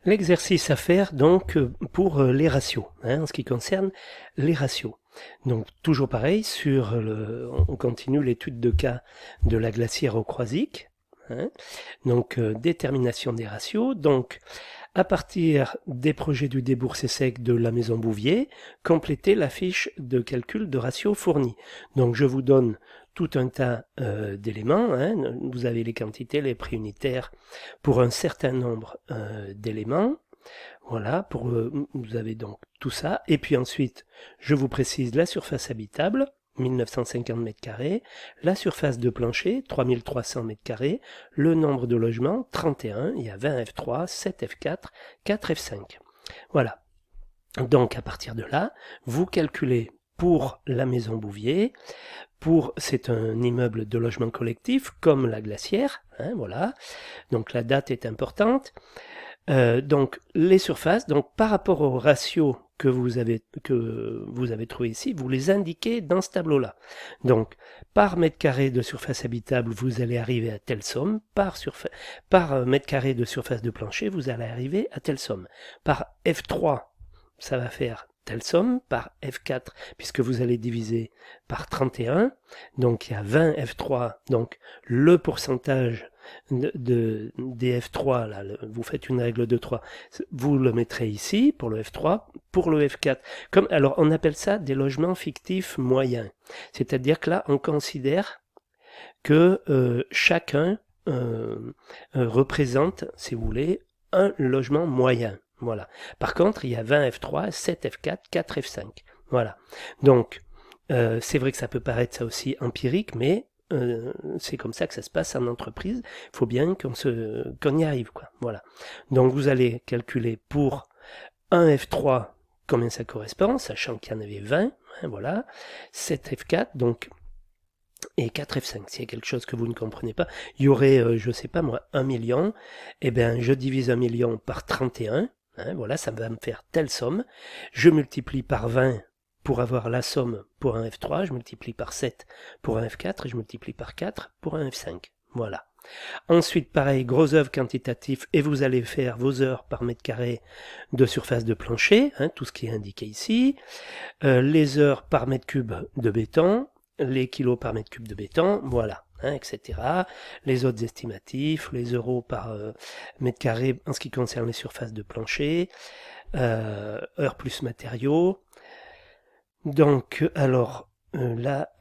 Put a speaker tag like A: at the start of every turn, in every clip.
A: L'exercice à faire donc pour les ratios, en ce qui concerne les ratios. Donc toujours pareil, on continue l'étude de cas de la glacière au Croisic. Donc détermination des ratios. Donc à partir des projets du déboursé sec de la maison Bouvier, complétez la fiche de calcul de ratio fournie. Donc je vous donne tout un tas d'éléments. Vous avez les quantités, les prix unitaires pour un certain nombre d'éléments. Voilà, vous avez donc tout ça. Et puis ensuite, je vous précise la surface habitable, 1950 m², la surface de plancher, 3300 m², le nombre de logements, 31, il y a 20 F3, 7 F4, 4 F5. Voilà. Donc à partir de là, vous calculez pour la maison Bouvier, c'est un immeuble de logement collectif comme la glacière, voilà. Donc la date est importante. Donc les surfaces, donc par rapport au ratio que vous avez trouvé ici, vous les indiquez dans ce tableau-là. Donc par mètre carré de surface habitable, vous allez arriver à telle somme. Par mètre carré de surface de plancher, vous allez arriver à telle somme. Par F3, ça va faire telle somme. Par F4, puisque vous allez diviser par 31, donc il y a 20 F3, donc le pourcentage des F3, là, vous faites une règle de 3, vous le mettrez ici pour le F3, pour le F4. Alors on appelle ça des logements fictifs moyens. C'est-à-dire que là, on considère que chacun représente, si vous voulez, un logement moyen. Voilà. Par contre, il y a 20 F3, 7 F4, 4 F5. Voilà. Donc, c'est vrai que ça peut paraître ça aussi empirique, mais c'est comme ça que ça se passe en entreprise. Il faut bien qu'on y arrive, quoi. Voilà. Donc vous allez calculer pour un F3 combien ça correspond, sachant qu'il y en avait 20, voilà. 7 F4, donc, et 4 F5. S'il y a quelque chose que vous ne comprenez pas, il y aurait, je sais pas moi, 1 million. Eh bien, je divise 1 million par 31. Voilà, ça va me faire telle somme. Je multiplie par 20 pour avoir la somme pour un F3, je multiplie par 7 pour un F4 et je multiplie par 4 pour un F5. Voilà. Ensuite, pareil, gros œuvre quantitatif, et vous allez faire vos heures par mètre carré de surface de plancher, tout ce qui est indiqué ici, les heures par mètre cube de béton, les kilos par mètre cube de béton, voilà, etc. Les autres estimatifs, les euros par mètre carré en ce qui concerne les surfaces de plancher, heures plus matériaux. Donc, alors, là,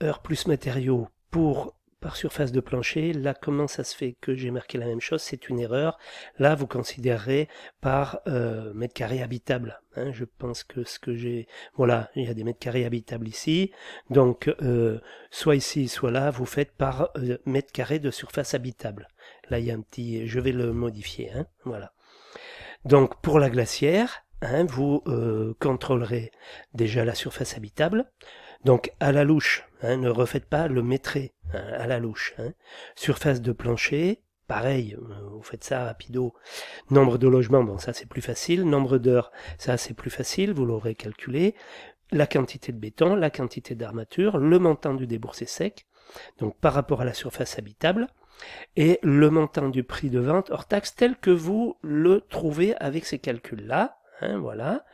A: heure plus matériaux par surface de plancher, là, comment ça se fait que j'ai marqué la même chose? C'est une erreur. Là, vous considérez par mètre carré habitable. Je pense que ce que j'ai... Voilà, il y a des mètres carrés habitables ici. Donc, soit ici, soit là, vous faites par mètre carré de surface habitable. Là, il y a un petit... Je vais le modifier, voilà. Donc, pour la glacière, vous contrôlerez déjà la surface habitable. Donc à la louche, ne refaites pas le métré, à la louche. Surface de plancher, pareil, vous faites ça rapido. Nombre de logements, bon ça c'est plus facile. Nombre d'heures, ça c'est plus facile, vous l'aurez calculé. La quantité de béton, la quantité d'armature, le montant du déboursé sec, donc par rapport à la surface habitable, et le montant du prix de vente hors taxe tel que vous le trouvez avec ces calculs-là. Voilà,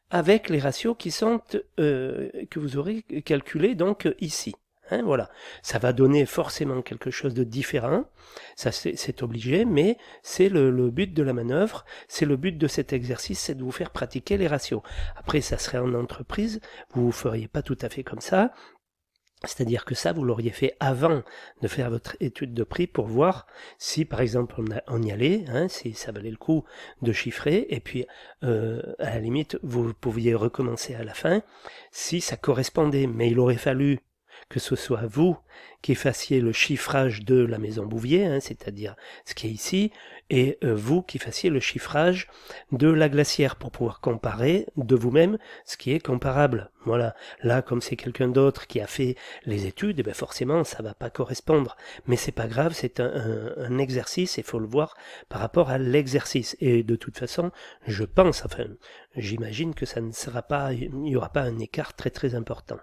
A: avec les ratios qui sont que vous aurez calculés donc ici. Voilà, ça va donner forcément quelque chose de différent, ça c'est obligé, mais c'est le but de la manœuvre, c'est le but de cet exercice, c'est de vous faire pratiquer les ratios. Après, ça serait en entreprise, vous ne feriez pas tout à fait comme ça. C'est-à-dire que ça, vous l'auriez fait avant de faire votre étude de prix pour voir si, par exemple, on y allait, si ça valait le coup de chiffrer, et puis, à la limite, vous pouviez recommencer à la fin si ça correspondait. Mais il aurait fallu que ce soit vous qui fassiez le chiffrage de la maison Bouvier, c'est-à-dire ce qui est ici, et vous qui fassiez le chiffrage de la glacière pour pouvoir comparer de vous-même ce qui est comparable. Voilà. Là, comme c'est quelqu'un d'autre qui a fait les études, et bien forcément, ça va pas correspondre. Mais c'est pas grave, c'est un exercice, et il faut le voir par rapport à l'exercice. Et de toute façon, je pense, enfin, j'imagine que ça ne sera pas, il n'y aura pas un écart très très important.